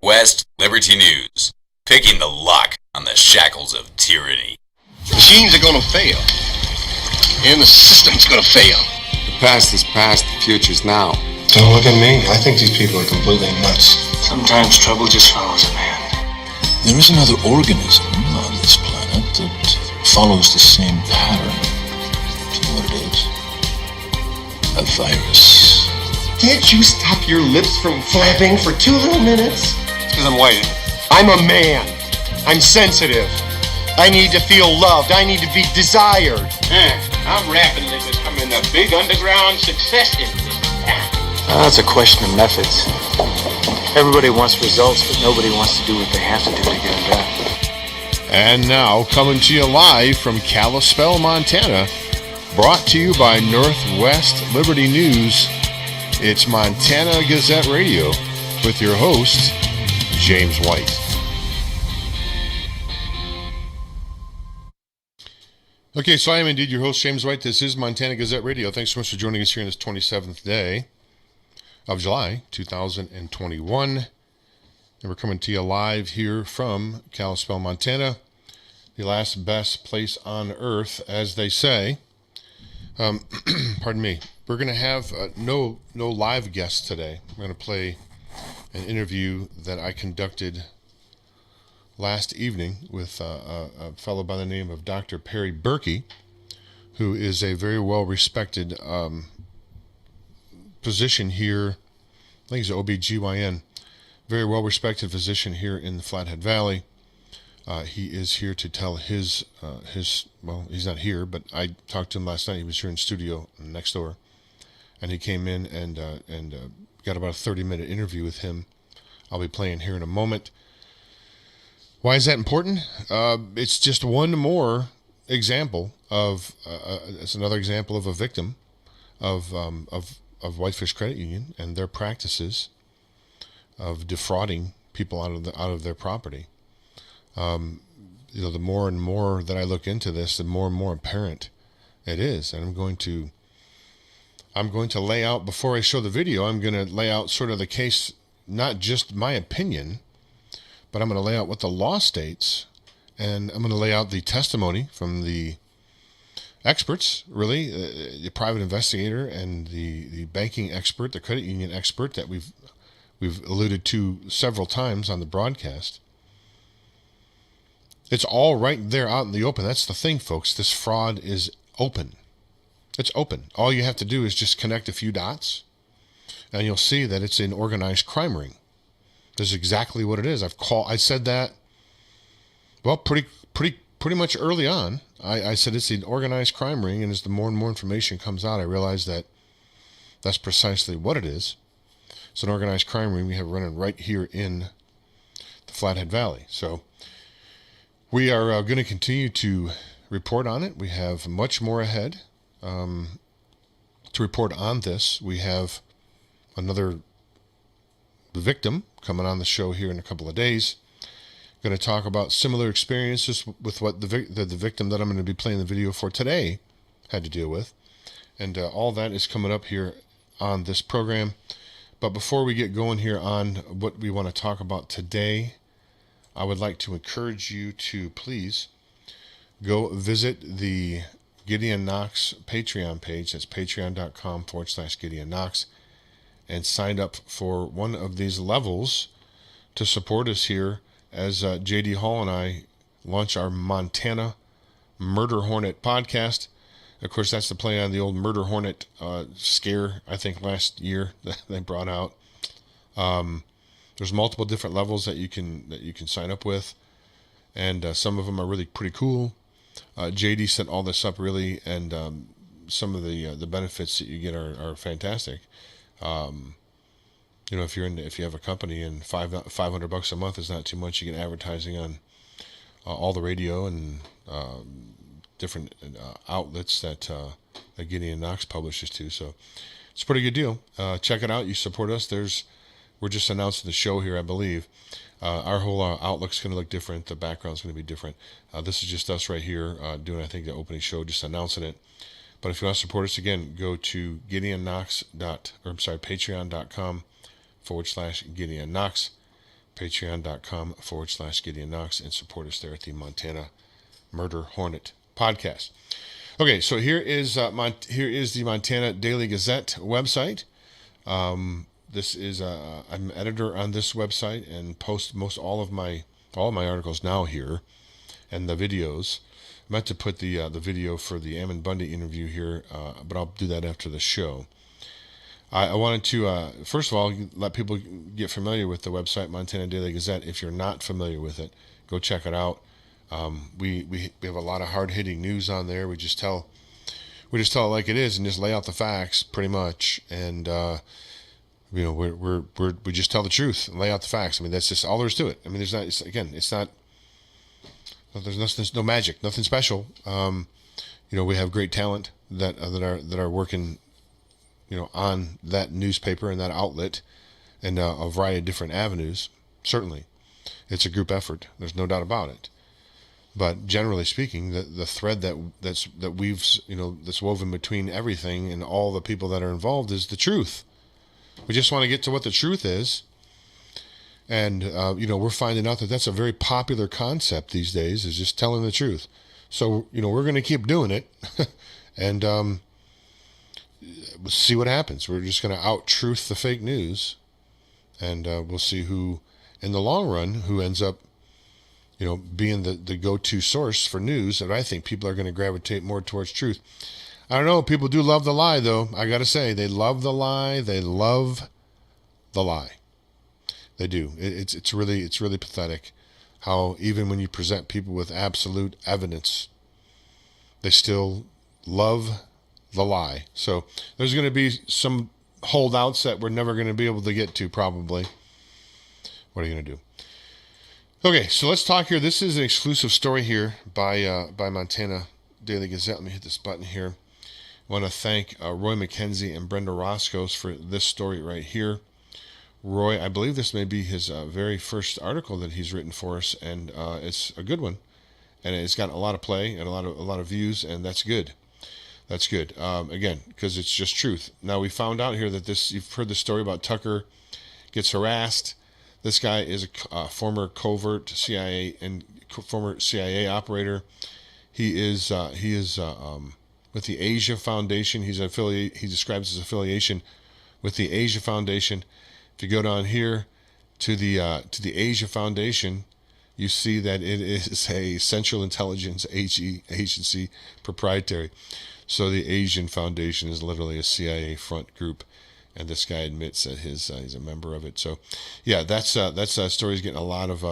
Northwest Liberty News, picking the lock on the shackles of tyranny. Machines are gonna fail, and the system's gonna fail. The past is past, the future's now. Don't look at me. I think these people are completely nuts. Sometimes trouble just follows a man. There is another organism on this planet that follows the same pattern. Do you know what it is? A virus. Can't you stop your lips from flapping for 2 little minutes? It's because I'm white. I'm a man. I'm sensitive. I need to feel loved. I need to be desired. I'm rapidly becoming a big underground success in this town. It's a question of methods. Everybody wants results, but nobody wants to do what they have to do to get them done. And now, coming to you live from Kalispell, Montana, brought to you by Northwest Liberty News, it's Montana Gazette Radio with your host, James White. Okay, so I am indeed your host, James White. This is Montana Gazette Radio. Thanks so much for joining us here on this 27th day of July, 2021. And we're coming to you live here from Kalispell, Montana, the last best place on earth, as they say. Pardon me. We're going to have no live guests today. We're going to play an interview that I conducted last evening with a fellow by the name of Dr. Perry Birky, who is a very well-respected physician here. I think he's an OBGYN. Very well-respected physician here in the Flathead Valley. He is here to tell his well, he's not here, but I talked to him last night. He was here in studio next door, and he came in and got about a 30-minute interview with him. I'll be playing here in a moment. Why is that important? It's just one more example of it's another example of a victim of Whitefish Credit Union and their practices of defrauding people out of their property. The more and more that I look into this, the more and more apparent it is. And I'm going to lay out, before I show the video, I'm going to lay out sort of the case, not just my opinion, but I'm going to lay out what the law states, and I'm going to lay out the testimony from the experts, really, the private investigator and the banking expert, the credit union expert that we've alluded to several times on the broadcast. It's all right there out in the open. That's the thing, folks. This fraud is open. It's open. All you have to do is just connect a few dots, and you'll see that it's an organized crime ring. This is exactly what it is. I said that, well, pretty much early on. I said it's an organized crime ring, and as the more and more information comes out, I realize that that's precisely what it is. It's an organized crime ring we have running right here in the Flathead Valley. So we are going to continue to report on it. We have much more ahead to report on this. We have another victim coming on the show here in a couple of days. Going to talk about similar experiences with what the victim that I'm going to be playing the video for today had to deal with. And all that is coming up here on this program. But before we get going here on what we want to talk about today, I would like to encourage you to please go visit the Gideon Knox Patreon page. That's patreon.com/Gideon Knox, and sign up for one of these levels to support us here as J.D. Hall and I launch our Montana Murder Hornet podcast. Of course, that's the play on the old Murder Hornet scare, I think, last year that they brought out. There's multiple different levels that you can sign up with, and some of them are really pretty cool. JD set all this up really, and some of the benefits that you get are fantastic. If you have a company and $500 a month is not too much, you get advertising on all the radio and different outlets that Gideon Knox publishes to. So it's a pretty good deal. Check it out. You support us. We're just announcing the show here, I believe. Our whole outlook's going to look different. The background's going to be different. This is just us right here doing, I think, the opening show, just announcing it. But if you want to support us, again, go to patreon.com/Gideon Knox. patreon.com/Gideon Knox, and support us there at the Montana Murder Hornet podcast. Okay, so here is the Montana Daily Gazette website. This is I'm editor on this website and post all of my articles now here, and the videos. I meant to put the video for the Ammon Bundy interview here, but I'll do that after the show. I wanted to first of all let people get familiar with the website Montana Daily Gazette. If you're not familiar with it, go check it out. We have a lot of hard hitting news on there. We just tell it like it is and just lay out the facts pretty much. And we just tell the truth and lay out the facts. I mean, that's just all there is to it. I mean, there's no magic, nothing special. We have great talent that are working, on that newspaper and that outlet, and a variety of different avenues. Certainly, it's a group effort. There's no doubt about it. But generally speaking, the thread that's woven between everything and all the people that are involved is the truth. We just want to get to what the truth is. And, we're finding out that that's a very popular concept these days, is just telling the truth. So, we're going to keep doing it and we'll see what happens. We're just going to out-truth the fake news, and we'll see who, in the long run, who ends up, being the go-to source for news. And I think people are going to gravitate more towards truth. I don't know. People do love the lie, though. I got to say, they love the lie. They love the lie. They do. It's really pathetic how even when you present people with absolute evidence, they still love the lie. So there's going to be some holdouts that we're never going to be able to get to, probably. What are you going to do? Okay, so let's talk here. This is an exclusive story here by Montana Daily Gazette. Let me hit this button here. I want to thank Roy McKenzie and Brenda Roscoe's for this story right here. Roy, I believe this may be his very first article that he's written for us, and it's a good one, and it's got a lot of play and a lot of views, and that's good. That's good. Again, because it's just truth. Now, we found out here that you've heard the story about Tucker gets harassed. This guy is a former covert CIA and former CIA operator. He is with the Asia Foundation. He describes his affiliation with the Asia Foundation. If you go down here to the Asia Foundation, you see that it is a Central Intelligence Agency proprietary. So the Asian Foundation is literally a CIA front group, and this guy admits that he's a member of it. So, yeah, that's story's getting a lot of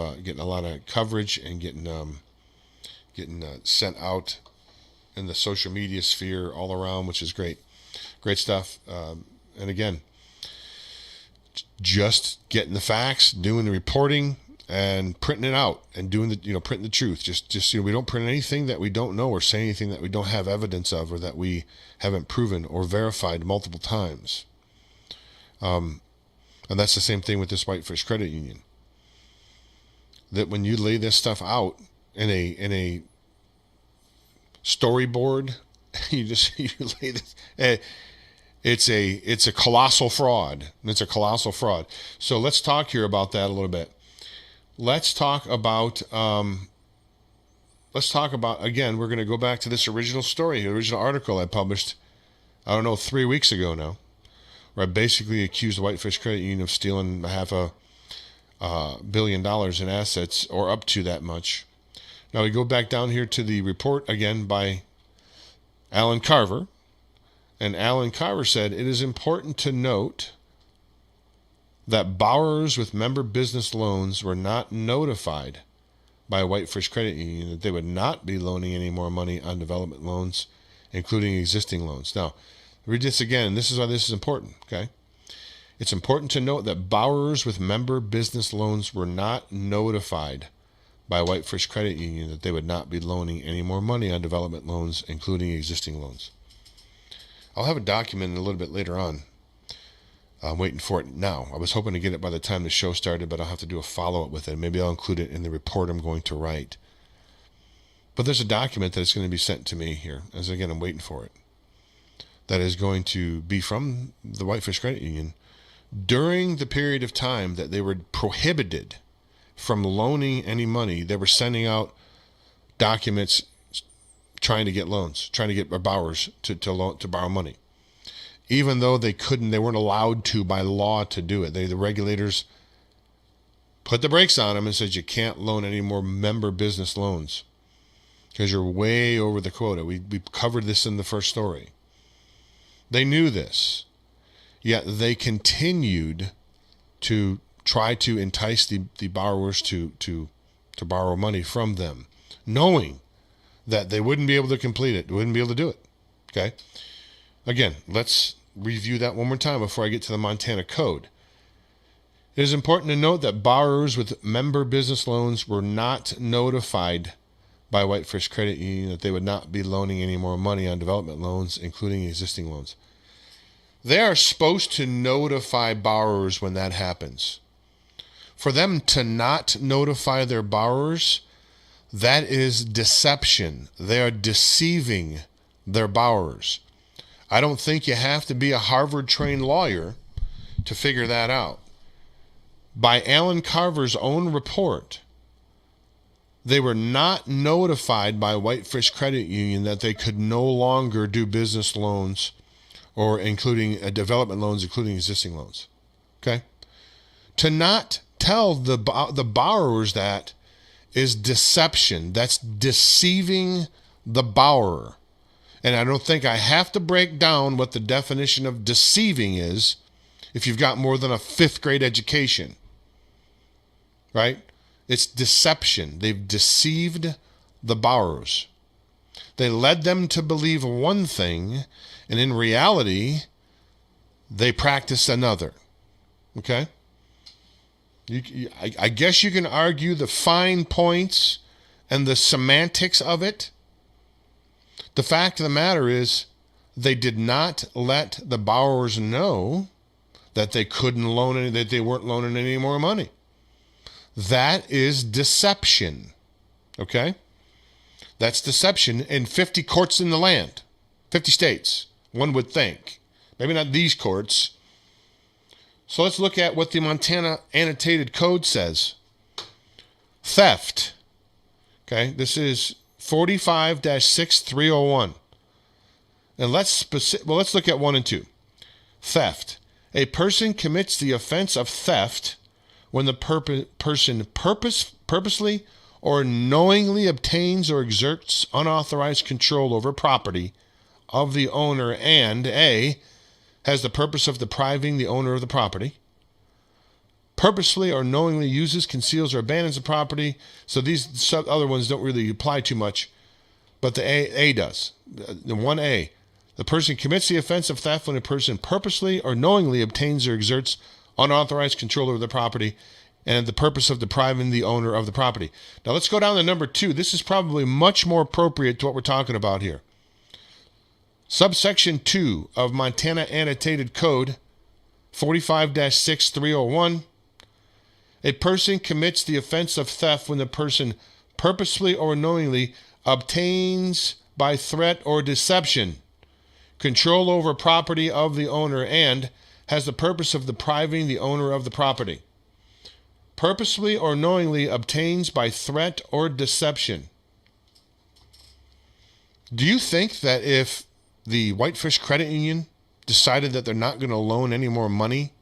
coverage and getting sent out in the social media sphere all around, which is great stuff. And again, just getting the facts, doing the reporting, and printing it out, and doing printing the truth. Just we don't print anything that we don't know, or say anything that we don't have evidence of, or that we haven't proven or verified multiple times. And that's the same thing with this Whitefish Credit Union. That when you lay this stuff out in a storyboard, you lay this. It's a colossal fraud. It's a colossal fraud. So let's talk here about that a little bit. Let's talk about again, we're going to go back to this original story, the original article I published, 3 weeks ago now, where I basically accused the Whitefish Credit Union of stealing $500 million in assets, or up to that much. Now we go back down here to the report again by Alan Carver. And Alan Carver said, it is important to note that borrowers with member business loans were not notified by Whitefish Credit Union that they would not be loaning any more money on development loans, including existing loans. Now, read this again. This is why this is important, okay? It's important to note that borrowers with member business loans were not notified by Whitefish Credit Union that they would not be loaning any more money on development loans, including existing loans. I'll have a document a little bit later on. I'm waiting for it now. I was hoping to get it by the time the show started, but I'll have to do a follow-up with it. Maybe I'll include it in the report I'm going to write. But there's a document that is going to be sent to me here, as again, I'm waiting for it, that is going to be from the Whitefish Credit Union during the period of time that they were prohibited from loaning any money. They were sending out documents trying to get loans, trying to get borrowers to borrow money. Even though they weren't allowed to by law to do it. The regulators put the brakes on them and said you can't loan any more member business loans because you're way over the quota. We covered this in the first story. They knew this, yet they continued to try to entice the borrowers to borrow money from them, knowing that they wouldn't be able to complete it, wouldn't be able to do it. Okay? Again, let's review that one more time before I get to the Montana Code. It is important to note that borrowers with member business loans were not notified by Whitefish Credit Union that they would not be loaning any more money on development loans, including existing loans. They are supposed to notify borrowers when that happens. For them to not notify their borrowers, that is deception. They are deceiving their borrowers. I don't think you have to be a Harvard-trained lawyer to figure that out. By Alan Carver's own report, they were not notified by Whitefish Credit Union that they could no longer do business loans or including development loans, including existing loans. Okay? To not tell the borrowers that is deception. That's deceiving the borrower. And I don't think I have to break down what the definition of deceiving is if you've got more than a 5th grade education. Right? It's deception. They've deceived the borrowers. They led them to believe one thing, and in reality, they practiced another. Okay? I guess you can argue the fine points and the semantics of it. The fact of the matter is, they did not let the borrowers know that they couldn't loan any, that they weren't loaning any more money. That is deception. Okay? That's deception in 50 courts in the land. 50 states, one would think. Maybe not these courts. So let's look at what the Montana Annotated Code says. Theft. Okay, this is 45-6301. And let's look at 1 and 2. Theft. A person commits the offense of theft when the person purposely or knowingly obtains or exerts unauthorized control over property of the owner and A, has the purpose of depriving the owner of the property, purposely or knowingly uses, conceals, or abandons the property. So these other ones don't really apply too much, but the A does. The 1A, the person commits the offense of theft when a person purposely or knowingly obtains or exerts unauthorized control over the property and the purpose of depriving the owner of the property. Now let's go down to number 2. This is probably much more appropriate to what we're talking about here. Subsection 2 of Montana Annotated Code 45-6301. A person commits the offense of theft when the person purposely or knowingly obtains by threat or deception control over property of the owner and has the purpose of depriving the owner of the property. Purposely or knowingly obtains by threat or deception. Do you think that if the Whitefish Credit Union decided that they're not going to loan any more money,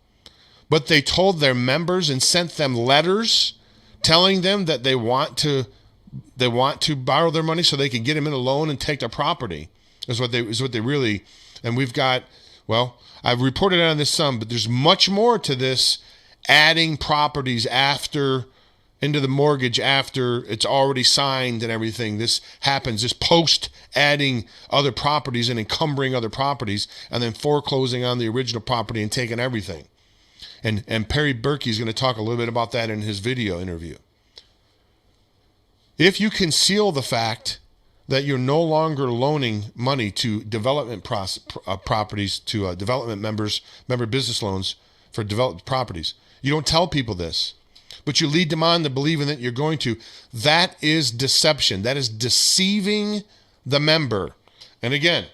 but they told their members and sent them letters telling them that they want to borrow their money so they can get them in a loan and take their property, is what they really, and we've got, well, I've reported on this some, but there's much more to this, adding properties into the mortgage after it's already signed and everything. This happens, this post adding other properties and encumbering other properties and then foreclosing on the original property and taking everything. And Perry Birky is going to talk a little bit about that in his video interview. If you conceal the fact that you're no longer loaning money to development properties, to development member business loans for developed properties, you don't tell people this, but you lead them on to believing that you're going to, that is deception. That is deceiving the member. And again,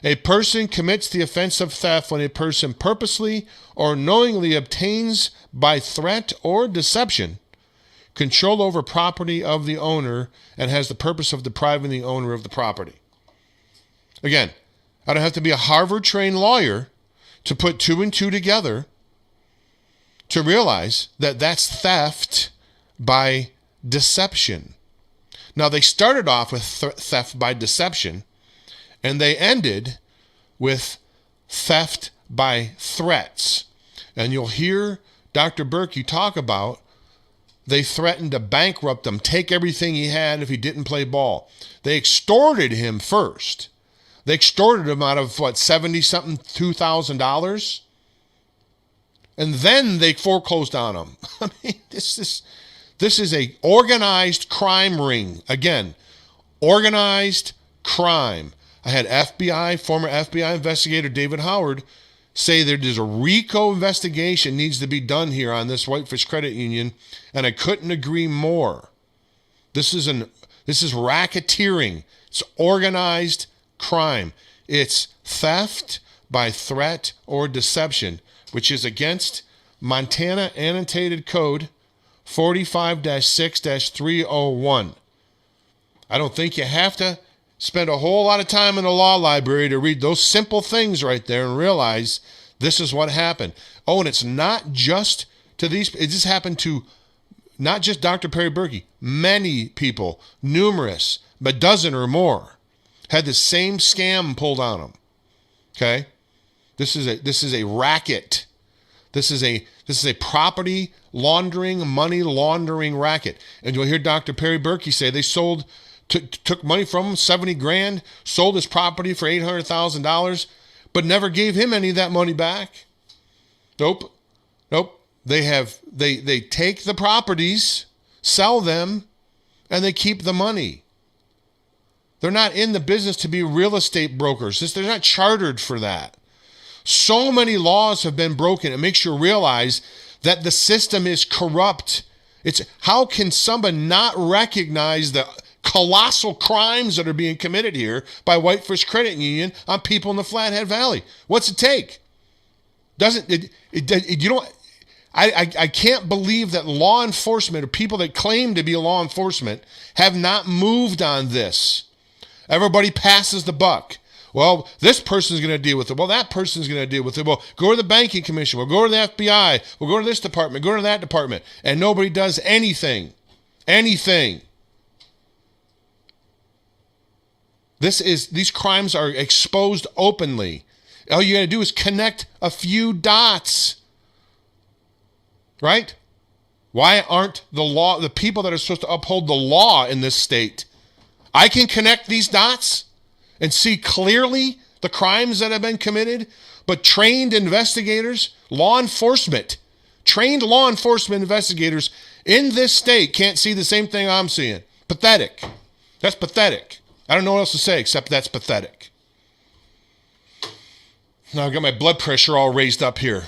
a person commits the offense of theft when a person purposely or knowingly obtains by threat or deception control over property of the owner and has the purpose of depriving the owner of the property. Again, I don't have to be a Harvard-trained lawyer to put 2 and 2 together to realize that that's theft by deception. Now, they started off with theft by deception, and they ended with theft by threats. And you'll hear Dr. Birky talk about they threatened to bankrupt him, take everything he had if he didn't play ball. They extorted him first. They extorted him out of, $70-something, $2,000? And then they foreclosed on him. I mean, this is a organized crime ring. Again, organized crime. I had former FBI investigator David Howard say there's a RICO investigation needs to be done here on this Whitefish Credit Union, and I couldn't agree more. This is racketeering. It's organized crime. It's theft by threat or deception, which is against Montana Annotated Code 45-6-301. I don't think you have to spend a whole lot of time in the law library to read those simple things right there and realize this is what happened. Oh, and it's not just to these. It just happened to not just Dr. Perry Birky. Many people, numerous, a dozen or more, had the same scam pulled on them. Okay, this is a racket. This is a property laundering, money laundering racket. And you'll hear Dr. Perry Birky say they took money from him, $70,000, sold his property for $800,000, but never gave him any of that money back. Nope. They take the properties, sell them, and they keep the money. They're not in the business to be real estate brokers. They're not chartered for that. So many laws have been broken. It makes you realize that the system is corrupt. How can somebody not recognize the colossal crimes that are being committed here by Whitefish Credit Union on people in the Flathead Valley? What's it take? I can't believe that law enforcement or people that claim to be law enforcement have not moved on this. Everybody passes the buck. Well, this person's going to deal with it. Well, that person's going to deal with it. Well, go to the banking commission. We'll go to the FBI. We'll go to this department. Go to that department. And nobody does anything. Anything. These crimes are exposed openly. All you got to do is connect a few dots. Right? Why aren't the people that are supposed to uphold the law in this state? I can connect these dots and see clearly the crimes that have been committed, but trained investigators, trained law enforcement investigators in this state can't see the same thing I'm seeing. Pathetic. That's pathetic. I don't know what else to say except that's pathetic. Now I've got my blood pressure all raised up here.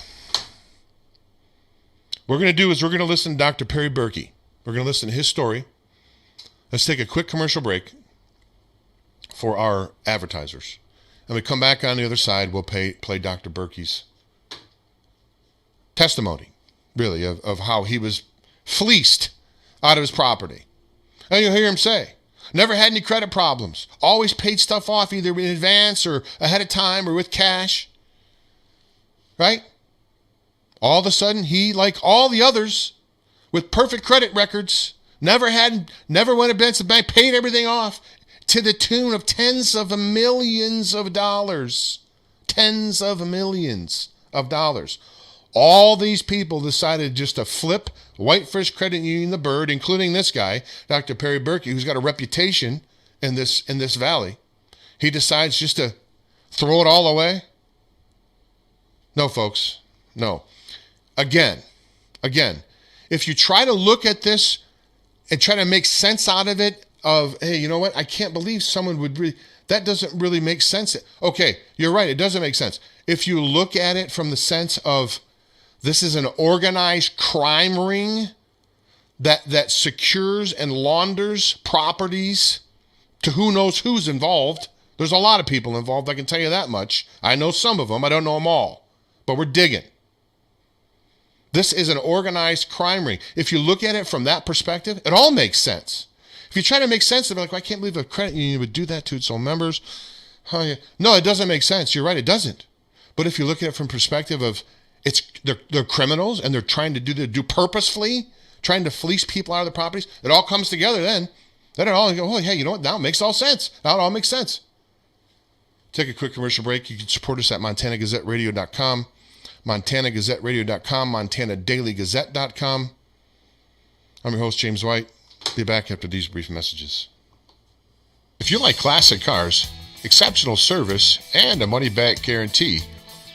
What we're going to do is we're going to listen to Dr. Perry Birky. We're going to listen to his story. Let's take a quick commercial break for our advertisers. And we come back on the other side, we'll play Dr. Birky's testimony, really, of how he was fleeced out of his property. And you'll hear him say, never had any credit problems, always paid stuff off either in advance or ahead of time or with cash. Right? All of a sudden, he, like all the others, with perfect credit records, never went against the bank, paid everything off to the tune of tens of millions of dollars. Tens of millions of dollars. All these people decided just to flip Whitefish Credit Union the bird, including this guy, Dr. Perry Birky, who's got a reputation in this valley. He decides just to throw it all away. No, folks. No. Again, if you try to look at this and try to make sense out of it, hey, you know what? I can't believe someone would really, that doesn't really make sense. Okay, you're right. It doesn't make sense. If you look at it from the sense of this is an organized crime ring that secures and launders properties to who knows who's involved. There's a lot of people involved, I can tell you that much. I know some of them. I don't know them all. But we're digging. This is an organized crime ring. If you look at it from that perspective, it all makes sense. If you try to make sense of it, like, well, I can't believe a credit union would do that to its own members. Oh, yeah. No, it doesn't make sense. You're right, it doesn't. But if you look at it from perspective of they're criminals and they're trying to do purposefully, trying to fleece people out of the properties, it all comes together then. Then it all go, oh, hey, you know what? Now it makes all sense. Now it all makes sense. Take a quick commercial break. You can support us at MontanaGazetteRadio.com, MontanaGazetteRadio.com, MontanaDailyGazette.com. I'm your host, James White. Be back after these brief messages. If you like classic cars, exceptional service, and a money-back guarantee,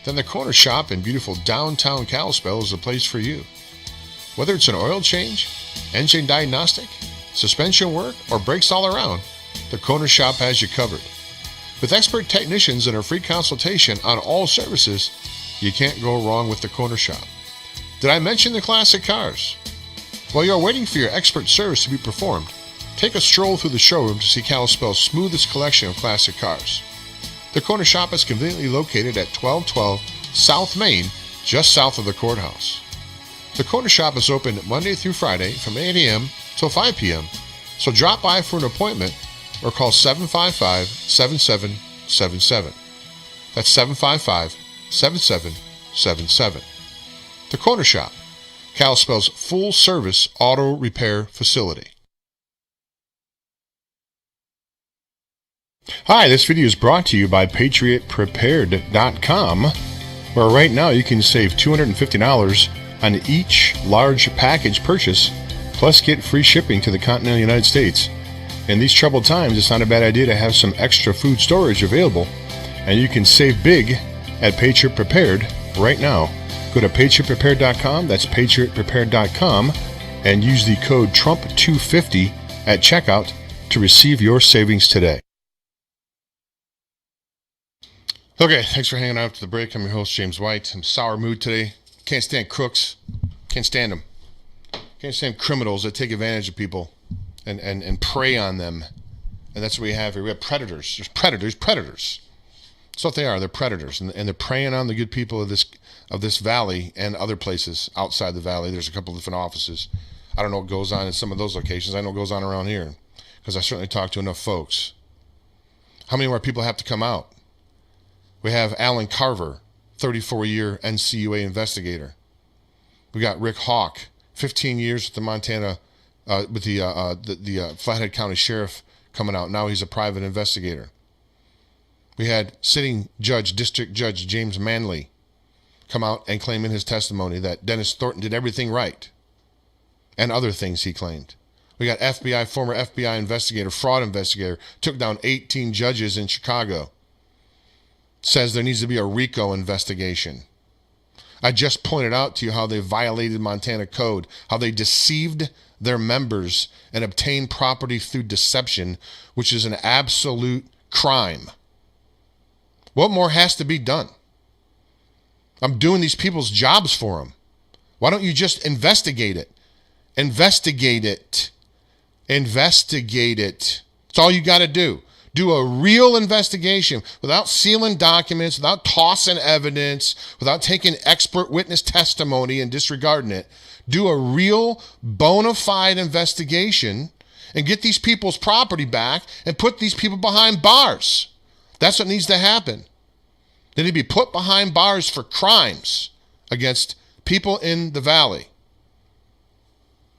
then the Corner Shop in beautiful downtown Kalispell is the place for you. Whether it's an oil change, engine diagnostic, suspension work, or brakes all around, the Corner Shop has you covered. With expert technicians and a free consultation on all services, you can't go wrong with the Corner Shop. Did I mention the classic cars? While you're waiting for your expert service to be performed, take a stroll through the showroom to see Kalispell's smoothest collection of classic cars. The Corner Shop is conveniently located at 1212 South Main, just south of the courthouse. The Corner Shop is open Monday through Friday from 8 a.m. till 5 p.m., so drop by for an appointment or call 755-7777. That's 755-7777. The Corner Shop, Kalispell's full-service auto repair facility. Hi, this video is brought to you by PatriotPrepared.com, where right now you can save $250 on each large package purchase, plus get free shipping to the continental United States. In these troubled times, it's not a bad idea to have some extra food storage available, and you can save big at Patriot Prepared right now. Go to PatriotPrepared.com, that's PatriotPrepared.com, and use the code TRUMP250 at checkout to receive your savings today. Okay, thanks for hanging out after the break. I'm your host, James White. I'm in sour mood today. Can't stand crooks. Can't stand them. Can't stand criminals that take advantage of people and prey on them. And that's what we have here. We have predators. There's predators. That's what they are. They're predators. And they're preying on the good people of this valley and other places outside the valley. There's a couple of different offices. I don't know what goes on in some of those locations. I know what goes on around here because I certainly talk to enough folks. How many more people have to come out? We have Alan Carver, 34-year NCUA investigator. We got Rick Hawk, 15 years with the Montana, with the Flathead County Sheriff coming out. Now he's a private investigator. We had sitting District Judge James Manley come out and claim in his testimony that Dennis Thornton did everything right, and other things he claimed. We got former FBI investigator, fraud investigator, took down 18 judges in Chicago. Says there needs to be a RICO investigation. I just pointed out to you how they violated Montana code, how they deceived their members and obtained property through deception, which is an absolute crime. What more has to be done? I'm doing these people's jobs for them. Why don't you just investigate it? Investigate it. Investigate it. That's all you got to do. Do a real investigation without sealing documents, without tossing evidence, without taking expert witness testimony and disregarding it. Do a real bona fide investigation and get these people's property back and put these people behind bars. That's what needs to happen. They need to be put behind bars for crimes against people in the valley.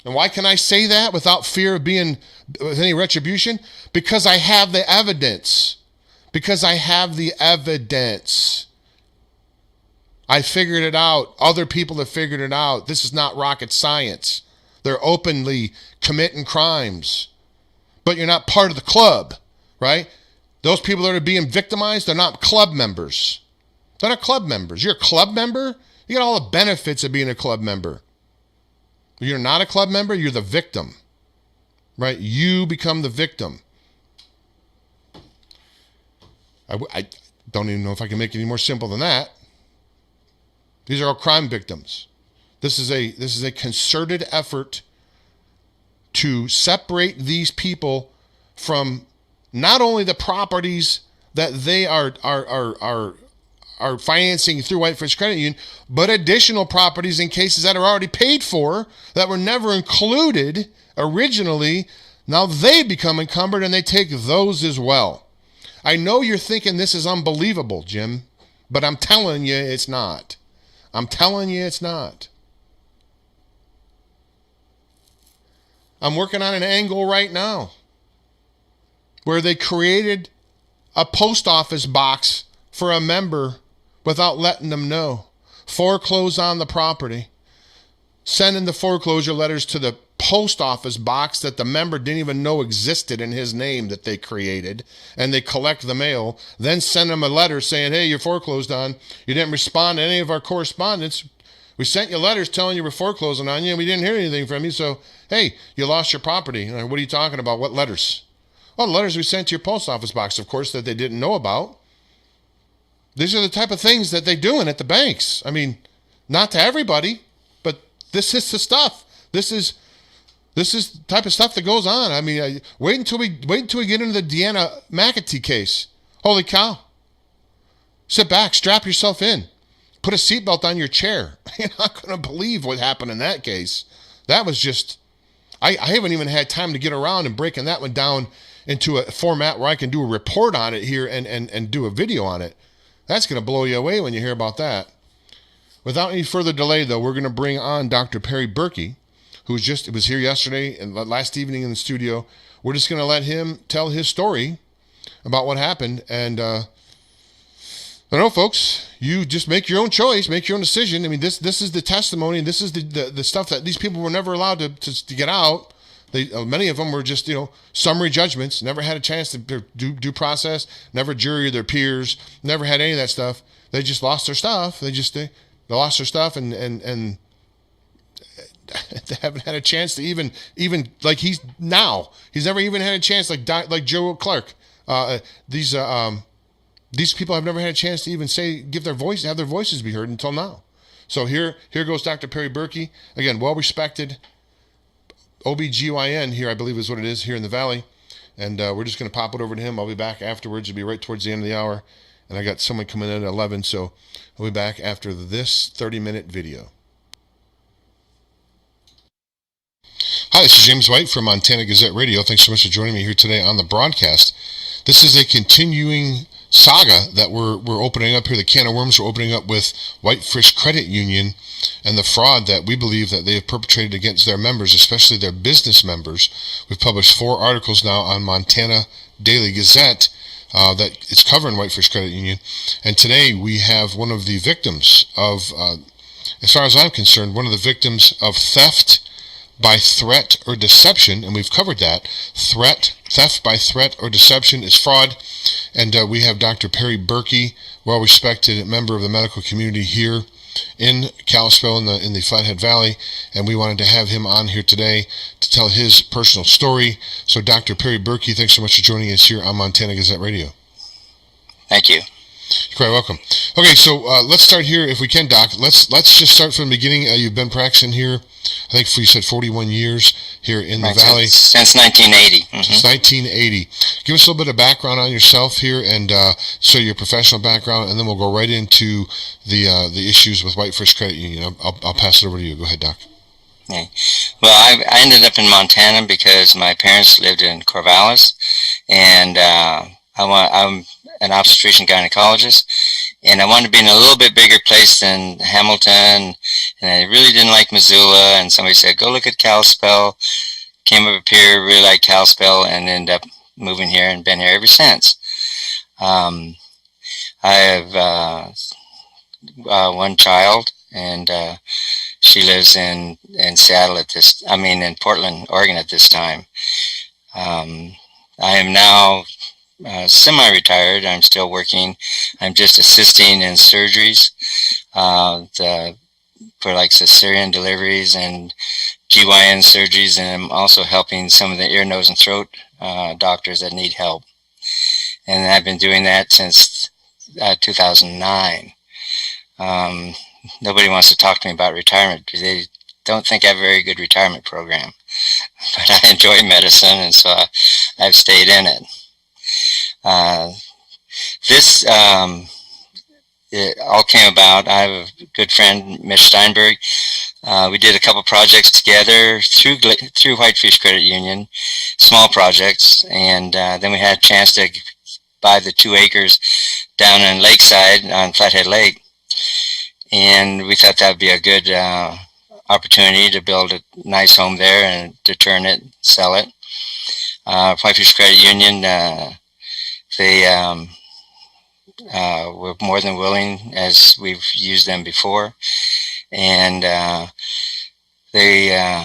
And why can I say that without fear of being with any retribution? Because I have the evidence. I figured it out. Other people have figured it out. This is not rocket science. They're openly committing crimes. But you're not part of the club, right? Those people that are being victimized, they're not club members. They're not club members. You're a club member, you get all the benefits of being a club member. You're not a club member, you're the victim, right? You become the victim. I don't even know if I can make it any more simple than that. These are all crime victims. This is a concerted effort to separate these people from not only the properties that they are are financing through Whitefish Credit Union, but additional properties in cases that are already paid for that were never included originally. Now they become encumbered and they take those as well. I know you're thinking this is unbelievable, Jim, but I'm telling you it's not. I'm telling you it's not. I'm working on an angle right now where they created a post office box for a member without letting them know. Foreclose on the property. Sending the foreclosure letters to the post office box that the member didn't even know existed in his name that they created, and they collect the mail, then send them a letter saying, hey, you're foreclosed on. You didn't respond to any of our correspondence. We sent you letters telling you we're foreclosing on you, and we didn't hear anything from you, so, hey, you lost your property. What are you talking about? What letters? Well, the letters we sent to your post office box, of course, that they didn't know about. These are the type of things that they're doing at the banks. I mean, not to everybody, but this is the stuff. This is the type of stuff that goes on. I mean, wait until we get into the Deanna McAtee case. Holy cow. Sit back, strap yourself in. Put a seatbelt on your chair. You're not going to believe what happened in that case. That was just, I haven't even had time to get around and breaking that one down into a format where I can do a report on it here and do a video on it. That's going to blow you away when you hear about that. Without any further delay, though, we're going to bring on Dr. Perry Birky, who was here yesterday and last evening in the studio. We're just going to let him tell his story about what happened. And I don't know, folks, you just make your own choice, make your own decision. I mean, this is the testimony. This is the stuff that these people were never allowed to get out. Many of them were just, summary judgments, never had a chance to do process, never jury their peers, never had any of that stuff. They just lost their stuff. They lost their stuff and they haven't had a chance to even like he's never even had a chance like Joe Clark. These people have never had a chance to even have their voices be heard until now. So here goes Dr. Perry Birky, again, well respected OBGYN here, I believe is what it is here in the Valley. And we're just going to pop it over to him. I'll be back afterwards. It'll be right towards the end of the hour. And I got someone coming in at 11, so I'll be back after this 30-minute video. Hi, this is James White from Montana Gazette Radio. Thanks so much for joining me here today on the broadcast. This is a continuing saga that we're opening up here, the can of worms we're opening up with Whitefish Credit Union and the fraud that we believe that they have perpetrated against their members, especially their business members. We've published 4 articles now on Montana Daily Gazette that is covering Whitefish Credit Union. And today we have one of the victims of, as far as I'm concerned, one of the victims of theft by threat or deception, and we've covered that. Theft by threat or deception is fraud. And we have Dr. Perry Birky, well-respected member of the medical community here in Kalispell in the Flathead Valley, and we wanted to have him on here today to tell his personal story. So Dr. Perry Birky, thanks so much for joining us here on Montana Gazette Radio. Thank you. You're quite welcome. Okay, so let's start here if we can, Doc. Let's just start from the beginning. You've been practicing here, I think you said 41 years here in the Valley. Since 1980. Mm-hmm. Since 1980. Give us a little bit of background on yourself here and show your professional background, and then we'll go right into the issues with Whitefish Credit Union. I'll pass it over to you. Go ahead, Doc. Okay. Well, I ended up in Montana because my parents lived in Corvallis, and I'm an obstetrician gynecologist, and I wanted to be in a little bit bigger place than Hamilton, and I really didn't like Missoula, and somebody said, go look at Kalispell. Came up here, really liked Kalispell, and ended up moving here and been here ever since. I have one child, and she lives in Seattle in Portland, Oregon at this time. I am now semi-retired. I'm still working. I'm just assisting in surgeries for like cesarean deliveries and GYN surgeries, and I'm also helping some of the ear, nose, and throat doctors that need help. And I've been doing that since 2009. Nobody wants to talk to me about retirement because they don't think I have a very good retirement program. But I enjoy medicine, and so I've stayed in it. This it all came about. I have a good friend, Mitch Steinberg. We did a couple projects together through Whitefish Credit Union, small projects, and then we had a chance to buy the 2 acres down in Lakeside on Flathead Lake, and we thought that would be a good opportunity to build a nice home there and to turn it, sell it. Whitefish Credit Union, they were more than willing, as we've used them before, and they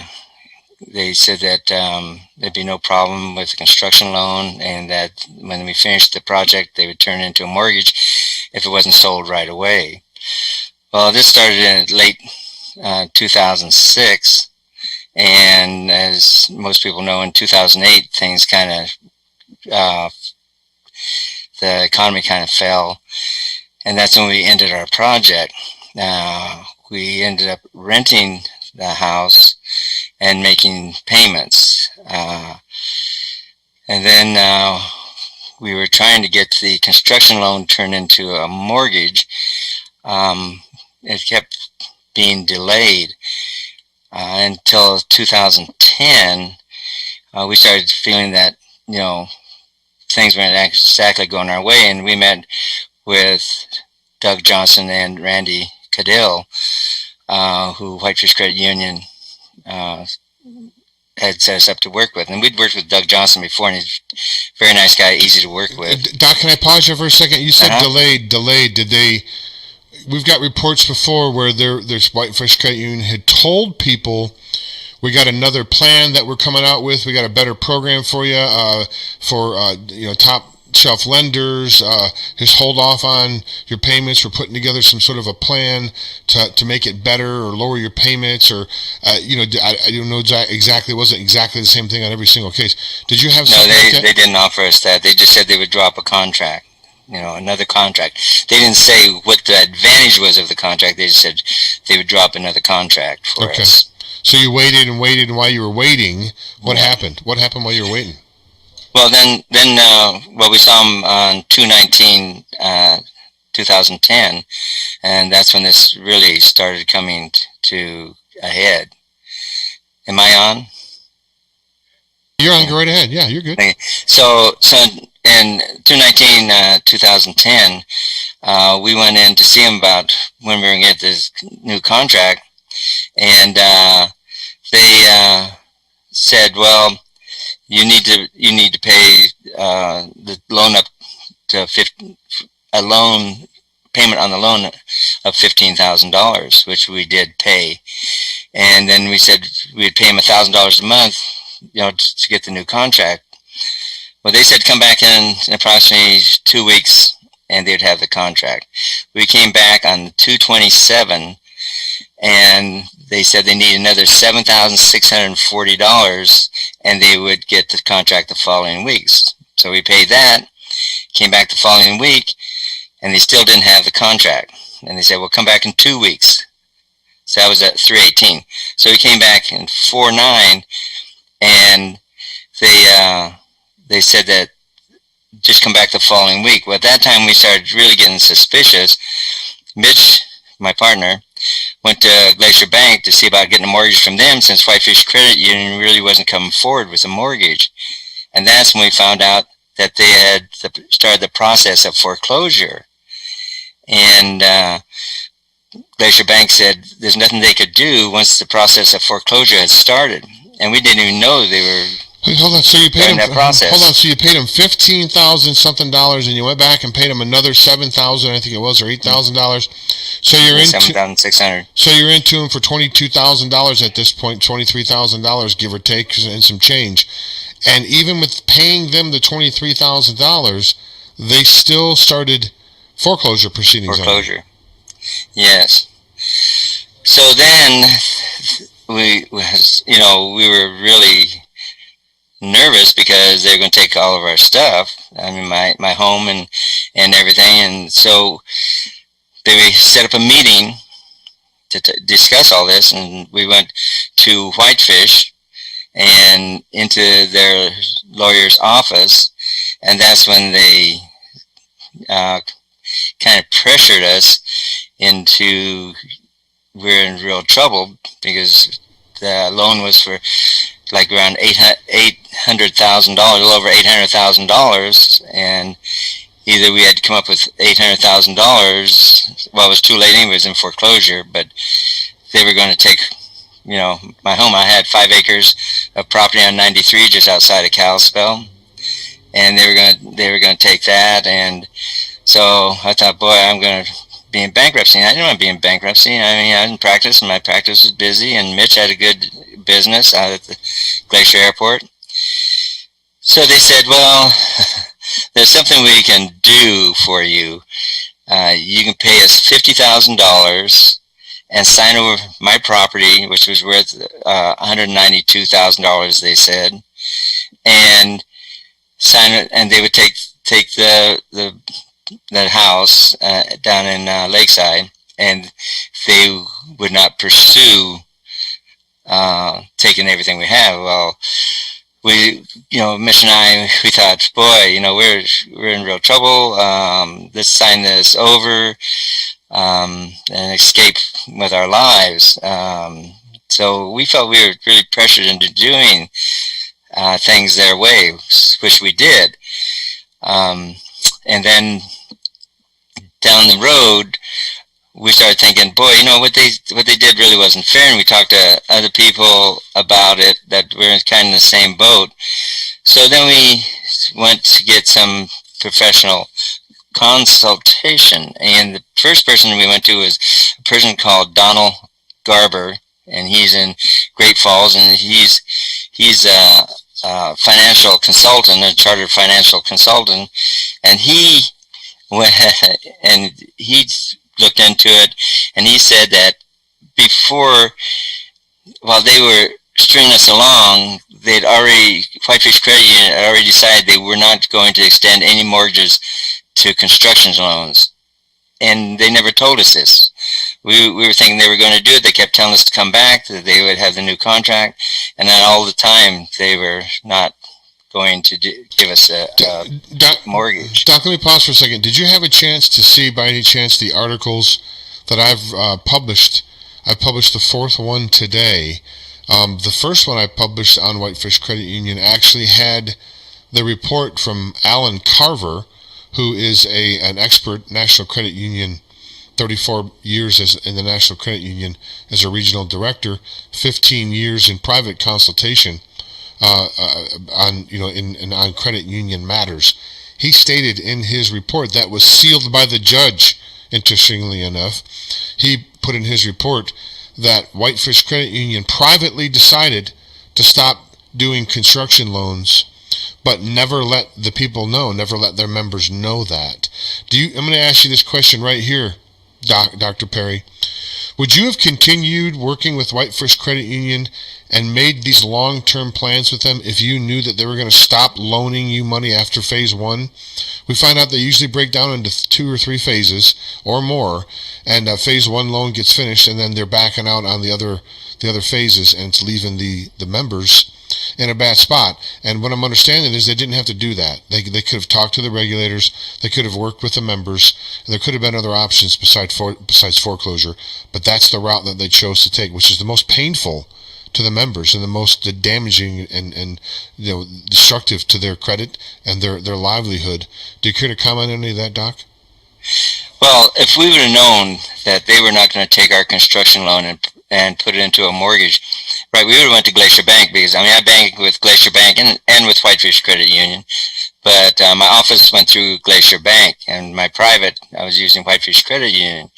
said that there'd be no problem with the construction loan, and that when we finished the project, they would turn it into a mortgage if it wasn't sold right away. Well, this started in late 2006, and as most people know, in 2008, things kind of, the economy kind of fell, and that's when we ended our project. We ended up renting the house and making payments. And then we were trying to get the construction loan turned into a mortgage. It kept being delayed until 2010. We started feeling that, things weren't exactly going our way, and we met with Doug Johnson and Randy Cadill, who Whitefish Credit Union had set us up to work with. And we'd worked with Doug Johnson before, and he's a very nice guy, easy to work with. Doc, can I pause you for a second? You said delayed. Did they... We've got reports before where there's Whitefish Credit Union had told people, we got another plan that we're coming out with. We got a better program for you, top shelf lenders. Just hold off on your payments. We're putting together some sort of a plan to make it better or lower your payments, or I don't know exactly. It wasn't exactly the same thing on every single case. Did you have something like that? They didn't offer us that. They just said they would drop a contract. Another contract. They didn't say what the advantage was of the contract. They just said they would drop another contract for us. So you waited, and while you were waiting, what happened? What happened while you were waiting? Well, then we saw them on 2/19/2010, and that's when this really started coming to a head. Am I on? You're on. Go right ahead. Yeah, you're good. Okay. So in 2/19/2010, we went in to see them about when we were going to get this new contract, and they said, well, you need to pay the loan up to a loan payment on the loan of $15,000, which we did pay, and then we said we'd pay them $1,000 a month, to get the new contract. Well, they said come back in approximately 2 weeks and they'd have the contract. We came back on 2/27, and they said they need another $7,640, and they would get the contract the following weeks. So we paid that, came back the following week, and they still didn't have the contract. And they said, well, come back in 2 weeks. So that was at 3/18. So we came back in 4/9, and they said that just come back the following week. Well, at that time, we started really getting suspicious. Mitch, my partner, went to Glacier Bank to see about getting a mortgage from them, since Whitefish Credit Union really wasn't coming forward with a mortgage. And that's when we found out that they had started the process of foreclosure. And Glacier Bank said there's nothing they could do once the process of foreclosure had started. And we didn't even know they were... Hold on. So you paid them. That process. Hold on. So you paid them $15,000 something, and you went back and paid them another $7,000, I think it was, or $8,000. So you're into $7,600. So you're into them for $22,000 at this point, $23,000 give or take, and some change. And even with paying them the $23,000, they still started foreclosure proceedings. Foreclosure. Yes. So then we were really nervous because they were going to take all of our stuff. I mean, my home and everything. And so they set up a meeting to discuss all this, and we went to Whitefish and into their lawyer's office, and that's when they kind of pressured us into, we're in real trouble because the loan was for like around $800,000, a little over $800,000, and either we had to come up with $800,000. Well, it was too late anyway, it was in foreclosure, but they were going to take, my home. I had 5 acres of property on 93 just outside of Kalispell, and they were going to take that. And so I thought, boy, I'm going to be in bankruptcy. And I didn't want to be in bankruptcy. I mean, I didn't practice, and my practice was busy, and Mitch had a good business out at the Glacier Airport. So they said, well, there's something we can do for you. You can pay us $50,000 and sign over my property, which was worth $192,000, they said, and sign it, and they would take that house down in Lakeside, and they would not pursue taking everything we have. Well, we, Mitch and I, we thought, boy, we're in real trouble. Let's sign this over and escape with our lives. So we felt we were really pressured into doing things their way, which we did. And then down the road, we started thinking, boy, what they did really wasn't fair. And we talked to other people about it that were kind of in the same boat. So then we went to get some professional consultation, and the first person we went to was a person called Donald Garber, and he's in Great Falls, and he's a financial consultant, a chartered financial consultant, and he went and he looked into it, and he said that before, while they were stringing us along, Whitefish Credit Union had already decided they were not going to extend any mortgages to construction loans, and they never told us this. We were thinking they were going to do it. They kept telling us to come back, that they would have the new contract, and then all the time they were not going to give us a mortgage. Doc, let me pause for a second. Did you have a chance to see, by any chance, the articles that I've published? I published the 4th one today. The first one I published on Whitefish Credit Union actually had the report from Alan Carver, who is an expert National Credit Union, 34 years in the National Credit Union as a regional director, 15 years in private consultation on credit union matters. He stated in his report that was sealed by the judge, interestingly enough, he put in his report that Whitefish Credit Union privately decided to stop doing construction loans, but never let the people know, never let their members know that. I'm going to ask you this question right here, Dr. Perry. Would you have continued working with Whitefish Credit Union and made these long-term plans with them if you knew that they were going to stop loaning you money after phase 1? We find out they usually break down into 2 or 3 phases or more, and phase 1 loan gets finished, and then they're backing out on the other phases, and it's leaving the members in a bad spot. And what I'm understanding is they didn't have to do that. They could have talked to the regulators, they could have worked with the members, and there could have been other options besides foreclosure, but that's the route that they chose to take, which is the most painful to the members and the most damaging and destructive to their credit and their livelihood. Do you care to comment on any of that, Doc? Well, if we would have known that they were not going to take our construction loan and put it into a mortgage, right, we would have went to Glacier Bank, because I bank with Glacier Bank and with Whitefish Credit Union, but my office went through Glacier Bank, and my private, I was using Whitefish Credit Union.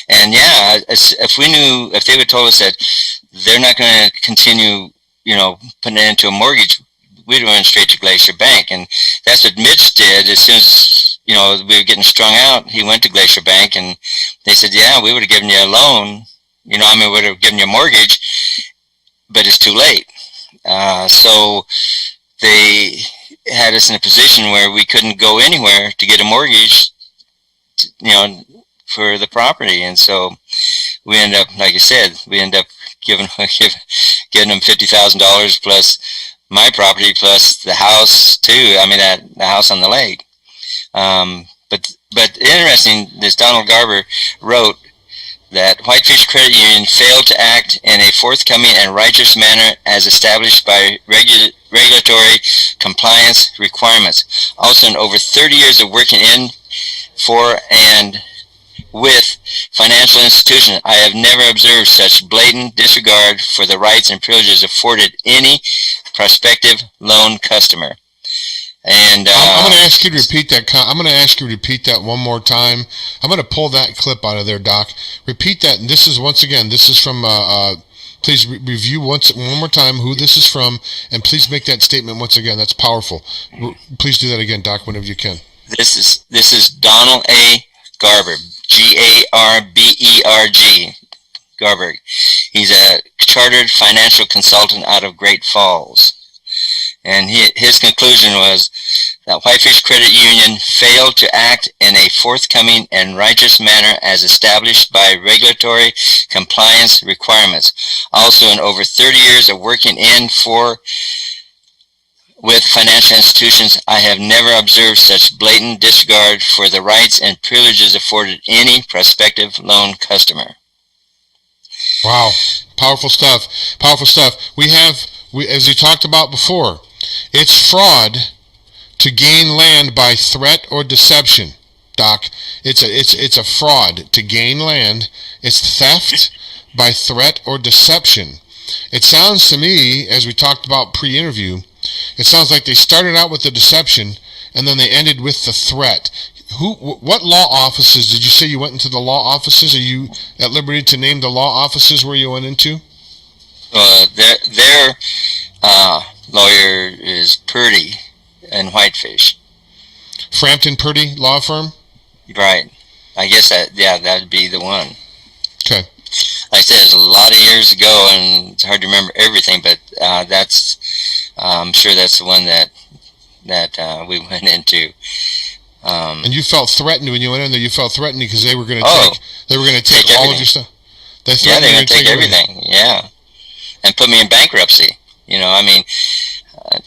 And yeah, if they would have told us that they're not going to continue, putting it into a mortgage, we'd have went straight to Glacier Bank. And that's what Mitch did. As soon as, we were getting strung out, he went to Glacier Bank, and they said, yeah, we would have given you a loan, we would have given you a mortgage, but it's too late. So they had us in a position where we couldn't go anywhere to get a mortgage, for the property. And so we end up, like I said, giving them $50,000 plus my property plus the house too. The house on the lake. But But interesting, this Donald Garber wrote that Whitefish Credit Union failed to act in a forthcoming and righteous manner as established by regulatory compliance requirements. Also, in over 30 years of working in, for, and with financial institutions, I have never observed such blatant disregard for the rights and privileges afforded any prospective loan customer. And I'm going to ask you to repeat that. I'm going to ask you to repeat that one more time. I'm going to pull that clip out of there, Doc. Repeat that. And this is, once again, this is from, please review one more time who this is from, and please make that statement once again. That's powerful. Please do that again, Doc, whenever you can. This is Donald A. Garber, Garberg, Garberg. He's a chartered financial consultant out of Great Falls. And his conclusion was that Whitefish Credit Union failed to act in a forthcoming and righteous manner as established by regulatory compliance requirements. Also, in over 30 years of working in, for, with financial institutions, I have never observed such blatant disregard for the rights and privileges afforded any prospective loan customer. Wow. Powerful stuff. Powerful stuff. As we talked about before, it's fraud to gain land by threat or deception, Doc. It's a fraud to gain land. It's theft by threat or deception. It sounds to me, as we talked about pre-interview, it sounds like they started out with the deception and then they ended with the threat. What law offices did you say you went into? The law offices? Are you at liberty to name the law offices where you went into? Their lawyer is Purdy and Whitefish. Frampton Purdy law firm? Right. I guess that'd be the one. Okay. Like I said, it's a lot of years ago, and it's hard to remember everything, but I'm sure that's the one that we went into. And you felt threatened when you went in there. You felt threatened because they were going to take all of your stuff. They were going to take everything. Yeah, and put me in bankruptcy. You know, I mean,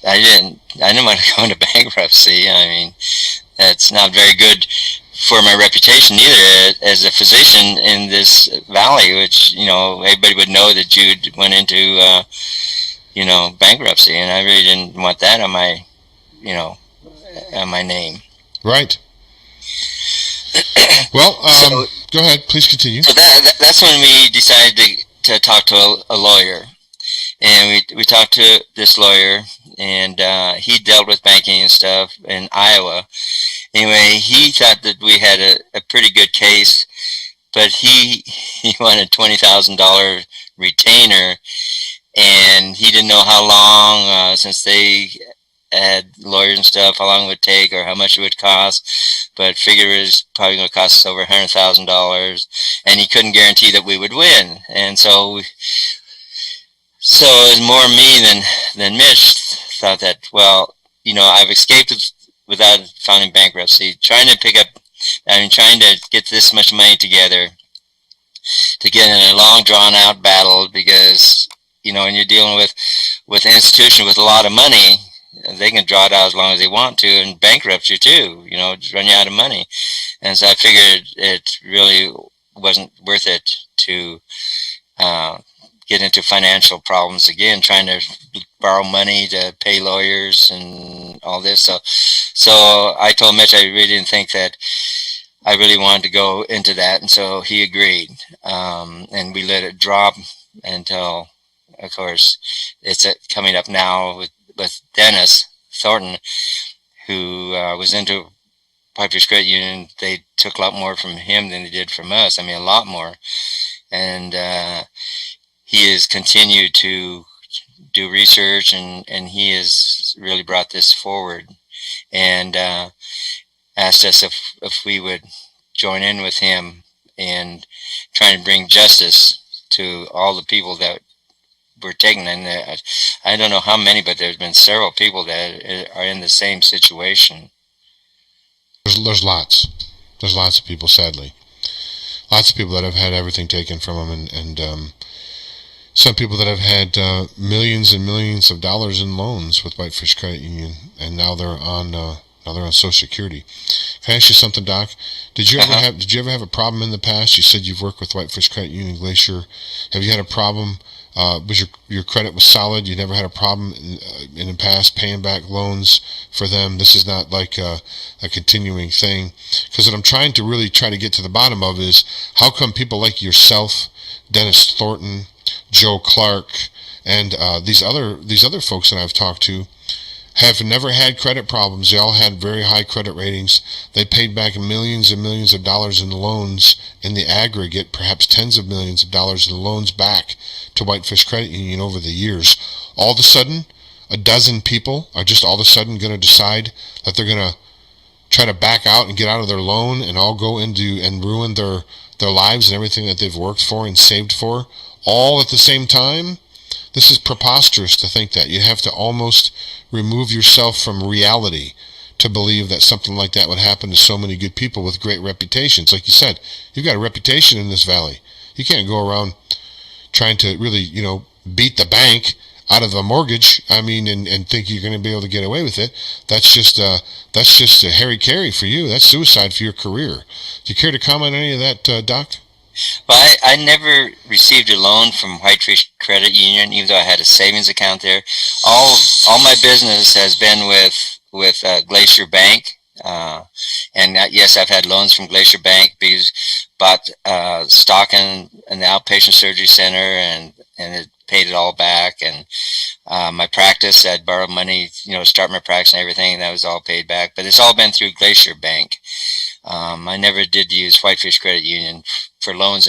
I didn't want to go into bankruptcy. I mean, that's not very good for my reputation either as a physician in this valley, which, you know, everybody would know that you went into, bankruptcy, and I really didn't want that on my, on my name. Right. Well, go ahead. Please continue. So that's when we decided to talk to a lawyer. And we talked to this lawyer, and he dealt with banking and stuff in Iowa. Anyway, he thought that we had a pretty good case, but he wanted $20,000 retainer, and he didn't know how long, since they had lawyers and stuff, how long it would take or how much it would cost, but figured it was probably going to cost us over $100,000, and he couldn't guarantee that we would win. And so it was more me than Mitch thought that, well, I've escaped without filing bankruptcy, trying to get this much money together to get in a long drawn out battle, because, when you're dealing with an institution with a lot of money, they can draw it out as long as they want to and bankrupt you too, just run you out of money. And so I figured it really wasn't worth it to get into financial problems again, trying to borrow money to pay lawyers and all this. So I told Mitch I really didn't think that I really wanted to go into that, and so he agreed. And we let it drop until, of course, it's coming up now with Dennis Thornton, who was into Whitefish Credit Union. They took a lot more from him than they did from us. I mean, a lot more. And he has continued to do research, and he has really brought this forward, and asked us if we would join in with him in trying to bring justice to all the people that were taken. And I don't know how many, but there's been several people that are in the same situation. There's lots of people, sadly. Lots of people that have had everything taken from them, and some people that have had millions and millions of dollars in loans with Whitefish Credit Union, and now they're Now they're on Social Security. Can I ask you something, Doc? Did you ever have a problem in the past? You said you've worked with Whitefish Credit Union, Glacier. Have you had a problem? Was your credit was solid? You never had a problem in the past paying back loans for them? This is not like a continuing thing. Because what I'm trying to get to the bottom of is how come people like yourself, Dennis Thornton, Joe Clark, and these other folks that I've talked to have never had credit problems. They all had very high credit ratings. They paid back millions and millions of dollars in loans in the aggregate, perhaps tens of millions of dollars in loans back to Whitefish Credit Union over the years. All of a sudden, a dozen people are just all of a sudden going to decide that they're going to try to back out and get out of their loan and all go into and ruin their lives and everything that they've worked for and saved for, all at the same time. This is preposterous to think that. You have to almost remove yourself from reality to believe that something like that would happen to so many good people with great reputations. Like you said, you've got a reputation in this valley. You can't go around trying to really, beat the bank out of a mortgage, and think you're going to be able to get away with it. That's just a hairy carry for you. That's suicide for your career. Do you care to comment on any of that, Doc? Well, I never received a loan from Whitefish Credit Union, even though I had a savings account there. All my business has been with Glacier Bank, and yes, I've had loans from Glacier Bank because bought stock in the outpatient surgery center, and it paid it all back. And my practice, I'd borrow money, start my practice and everything, and that was all paid back. But it's all been through Glacier Bank. I never did use Whitefish Credit Union for loans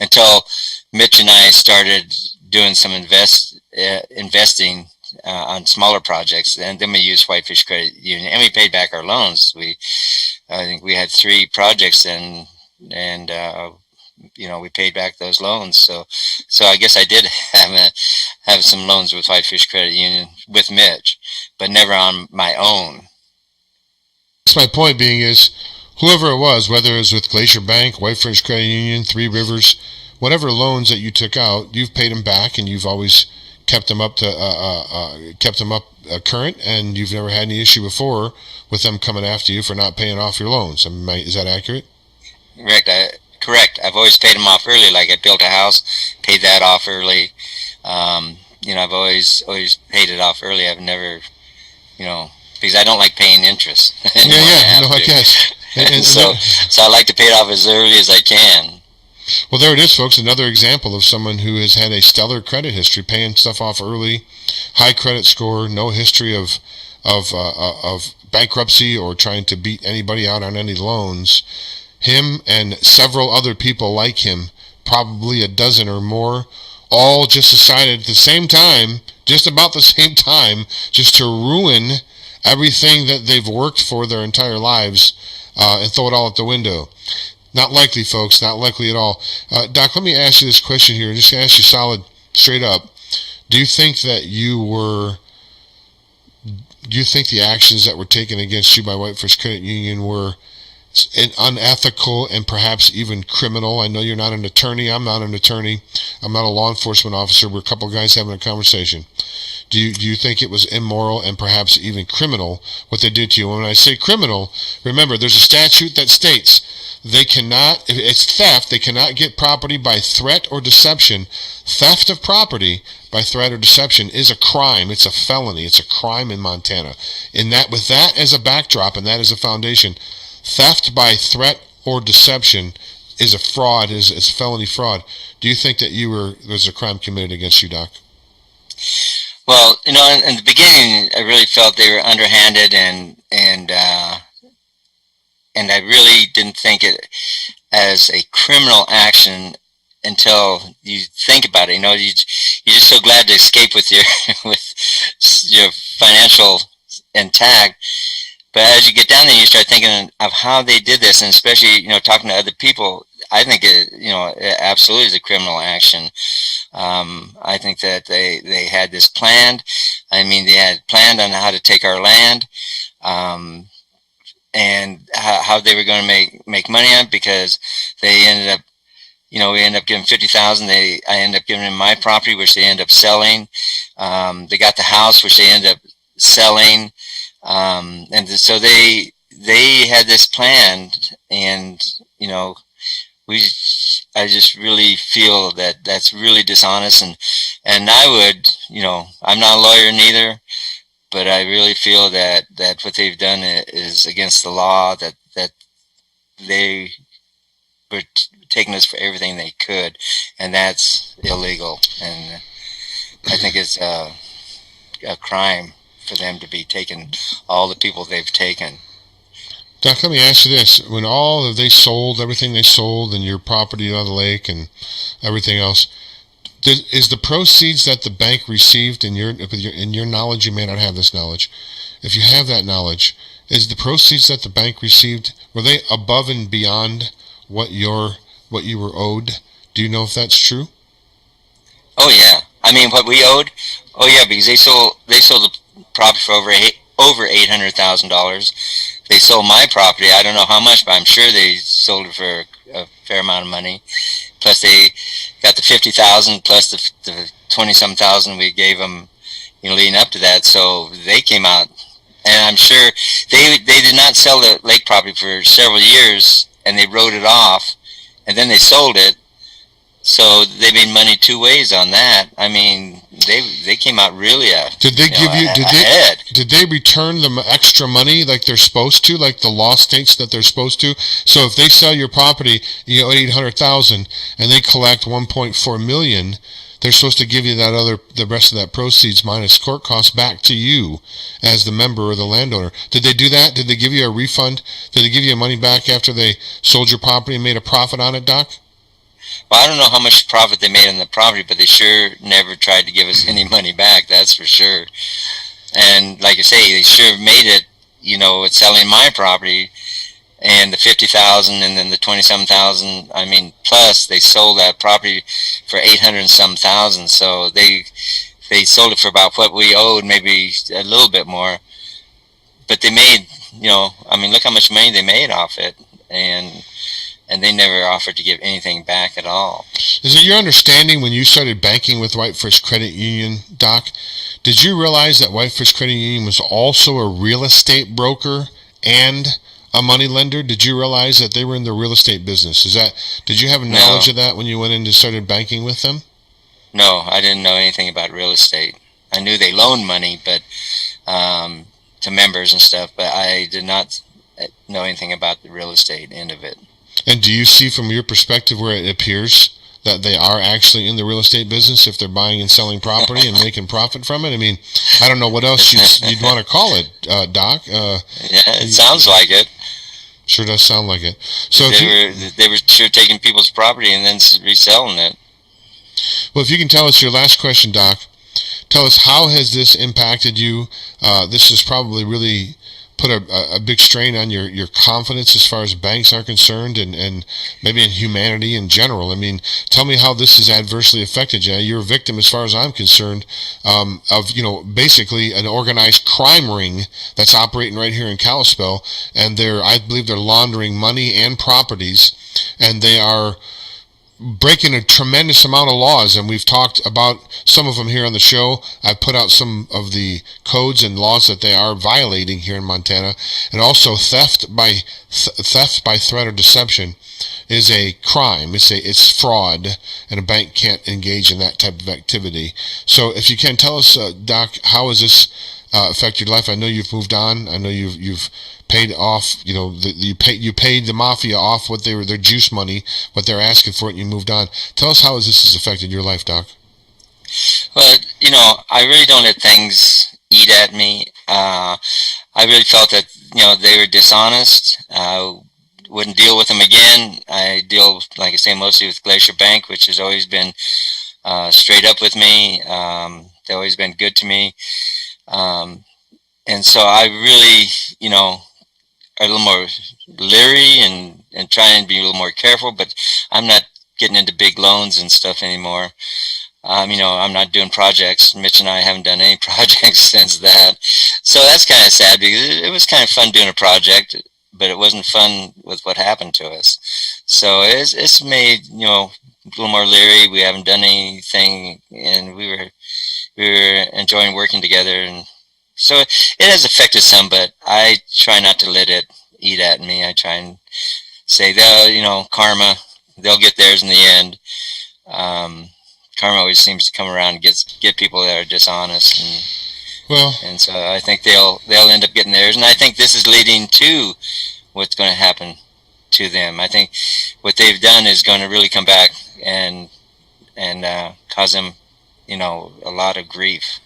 until Mitch and I started doing some investing on smaller projects, and then we used Whitefish Credit Union, and we paid back our loans. I think we had 3 projects, and we paid back those loans. So I guess I did have some loans with Whitefish Credit Union with Mitch, but never on my own. That's my point being is, whoever it was, whether it was with Glacier Bank, Whitefish Credit Union, Three Rivers, whatever loans that you took out, you've paid them back, and you've always kept them up current, and you've never had any issue before with them coming after you for not paying off your loans. Is that accurate? Correct. I've always paid them off early. Like I built a house, paid that off early. I've always paid it off early. I've never, because I don't like paying interest. I guess. So I like to pay it off as early as I can. Well, there it is, folks. Another example of someone who has had a stellar credit history, paying stuff off early, high credit score, no history of bankruptcy or trying to beat anybody out on any loans. Him and several other people like him, probably a dozen or more, all just decided at the same time, just about the same time, just to ruin everything that they've worked for their entire lives and throw it all out the window. Not likely, folks. Not likely at all. Doc, let me ask you this question here. Just ask you solid, straight up. Do you think that the actions that were taken against you by Whitefish Credit Union were unethical and perhaps even criminal? I know you're not an attorney. I'm not an attorney. I'm not a law enforcement officer. We're a couple of guys having a conversation. Do you think it was immoral and perhaps even criminal what they did to you? When I say criminal, remember there's a statute that states they cannot, if it's theft, they cannot get property by threat or deception. Theft of property by threat or deception is a crime. It's a felony. It's a crime in Montana. With that as a backdrop and that as a foundation, theft by threat or deception is a fraud, is felony fraud. Do you think that there was a crime committed against you, Doc? Well, in the beginning, I really felt they were underhanded, and I really didn't think it as a criminal action until you think about it. You're just so glad to escape with your financial intact. But as you get down there, you start thinking of how they did this, and especially, talking to other people, I think it absolutely is a criminal action. I think that they had this planned. They had planned on how to take our land, and how they were going to make money on it, because they ended up, we ended up giving $50,000. I ended up giving them my property, which they ended up selling. They got the house, which they ended up selling. And so they had this planned, and I just really feel that that's really dishonest, and I would, I'm not a lawyer neither, but I really feel that what they've done is against the law, that they were taking us for everything they could, and that's illegal, and I think it's a crime for them to be taking all the people they've taken. Doc, let me ask you this. When they sold everything they sold and your property on the lake and everything else, is the proceeds that the bank received, in your knowledge, you may not have this knowledge, if you have that knowledge, is the proceeds that the bank received, were they above and beyond what you were owed? Do you know if that's true? Oh yeah. I mean, what we owed? Oh yeah, because they sold the property for over $800,000. They sold my property. I don't know how much, but I'm sure they sold it for a fair amount of money. Plus, they got the $50,000 plus the 20-some thousand we gave them, leading up to that. So they came out, and I'm sure they did not sell the lake property for several years, and they wrote it off, and then they sold it. So they made money two ways on that. I mean, they came out really Did they give you ahead. Did they return them extra money like they're supposed to, like the law states that they're supposed to? So if they sell your property, $800,000, and they collect $1.4 million, they're supposed to give you the rest of that proceeds minus court costs back to you as the member or the landowner. Did they do that? Did they give you a refund? Did they give you money back after they sold your property and made a profit on it, Doc? Well, I don't know how much profit they made on the property, but they sure never tried to give us any money back, that's for sure. And like I say, they sure made it, with selling my property and the $50,000 and then the 20-some thousand. I mean, plus they sold that property for 800 and some thousand. So they sold it for about what we owed, maybe a little bit more. But they made, look how much money they made off it. And they never offered to give anything back at all. Is it your understanding when you started banking with Whitefish Credit Union, Doc, did you realize that Whitefish Credit Union was also a real estate broker and a money lender? Did you realize that they were in the real estate business? Did you have knowledge of that when you went in and started banking with them? No, I didn't know anything about real estate. I knew they loaned money, but to members and stuff, but I did not know anything about the real estate end of it. And do you see from your perspective where it appears that they are actually in the real estate business if they're buying and selling property and making profit from it? I mean, I don't know what else you'd want to call it, Doc. Yeah, it sounds like it. Sure does sound like it. So they were sure taking people's property and then reselling it. Well, if you can tell us your last question, Doc, tell us, how has this impacted you? This has probably really put a big strain on your confidence as far as banks are concerned, and maybe in humanity in general. I mean, tell me how this has adversely affected you. You're a victim, as far as I'm concerned, of basically an organized crime ring that's operating right here in Kalispell, and I believe they're laundering money and properties, and they are breaking a tremendous amount of laws, and we've talked about some of them here on the show. I've put out some of the codes and laws that they are violating here in Montana, and also theft by threat or deception is a crime. It's fraud, and a bank can't engage in that type of activity. So if you can tell us, Doc, how has this affect your life? I know you've moved on. I know you've paid off. You paid the mafia off their juice money, what they're asking for it, and you moved on. Tell us how this has affected your life, Doc. Well, I really don't let things eat at me. I really felt that they were dishonest. Wouldn't deal with them again. I deal, like I say, mostly with Glacier Bank, which has always been straight up with me. They've always been good to me. And so I really, are a little more leery and try and be a little more careful, but I'm not getting into big loans and stuff anymore. I'm not doing projects. Mitch and I haven't done any projects since that. So that's kind of sad, because it was kind of fun doing a project, but it wasn't fun with what happened to us. So it's made, a little more leery. We haven't done anything, and we were enjoying working together, and So it has affected some, but I try not to let it eat at me. I try and say, karma, they'll get theirs in the end. Karma always seems to come around and get people that are dishonest, and so I think they'll end up getting theirs. And I think this is leading to what's going to happen to them. I think what they've done is going to really come back and cause them, a lot of grief.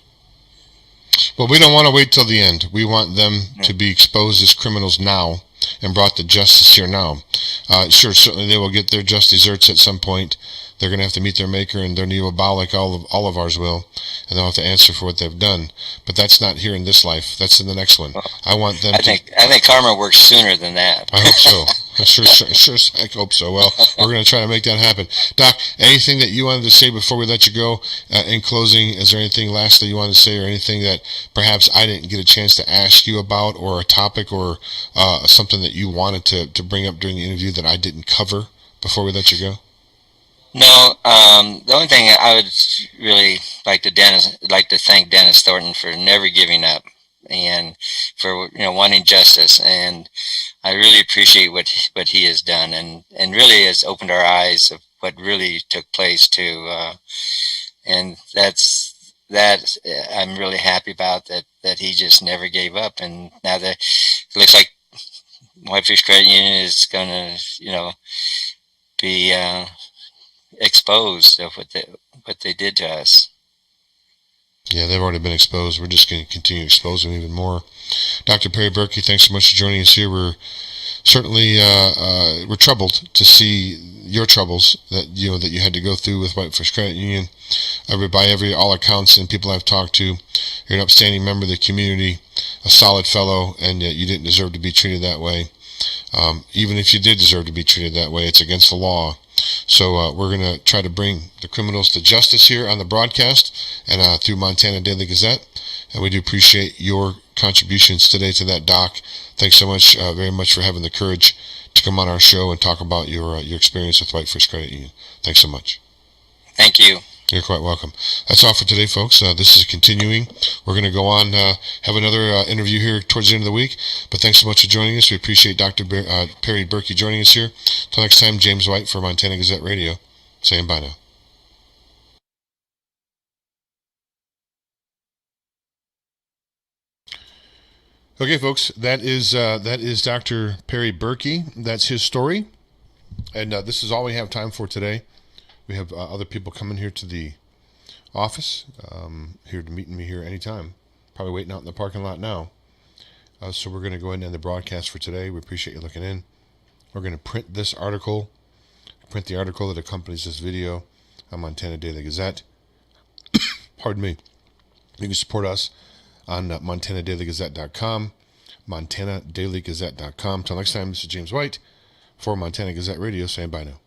But we don't want to wait till the end. We want them to be exposed as criminals now and brought to justice here now. Sure, certainly they will get their just desserts at some point. They're going to have to meet their maker, and their knee will bow like all of ours will, and they'll have to answer for what they've done. But that's not here in this life. That's in the next one. I want them. I think karma works sooner than that. I hope so. I hope so. Well, we're going to try to make that happen. Doc, anything that you wanted to say before we let you go? In closing, is there anything lastly you wanted to say, or anything that perhaps I didn't get a chance to ask you about, or a topic, or something that you wanted to bring up during the interview that I didn't cover before we let you go? No, the only thing I would really like to thank Dennis Thornton for never giving up and for wanting justice, and I really appreciate what he has done, and really has opened our eyes of what really took place too, and that I'm really happy about that he just never gave up, and now that it looks like Whitefish Credit Union is going to be exposed of what they did to us. Yeah, they've already been exposed. We're just going to continue to expose them even more. Dr. Perry Birky, thanks so much for joining us here. We're certainly we're troubled to see your troubles that you had to go through with Whitefish Credit Union. By all accounts and people I've talked to, you're an upstanding member of the community, a solid fellow, and yet you didn't deserve to be treated that way. Even if you did deserve to be treated that way, it's against the law. So we're going to try to bring the criminals to justice here on the broadcast and through Montana Daily Gazette. And we do appreciate your contributions today to that, Doc. Thanks so much, very much for having the courage to come on our show and talk about your experience with Whitefish Credit Union. Thanks so much. Thank you. You're quite welcome. That's all for today, folks. This is continuing. We're going to go on, have another interview here towards the end of the week. But thanks so much for joining us. We appreciate Dr. Perry Birky joining us here. Till next time, James White for Montana Gazette Radio, saying bye now. Okay, folks, that is Dr. Perry Birky. That's his story. And this is all we have time for today. We have other people coming here to the office, here to meet me here anytime. Probably waiting out in the parking lot now. So we're going to go ahead and end the broadcast for today. We appreciate you looking in. We're going to print the article that accompanies this video on Montana Daily Gazette. Pardon me. You can support us on MontanaDailyGazette.com, MontanaDailyGazette.com. Till next time, this is James White for Montana Gazette Radio saying bye now.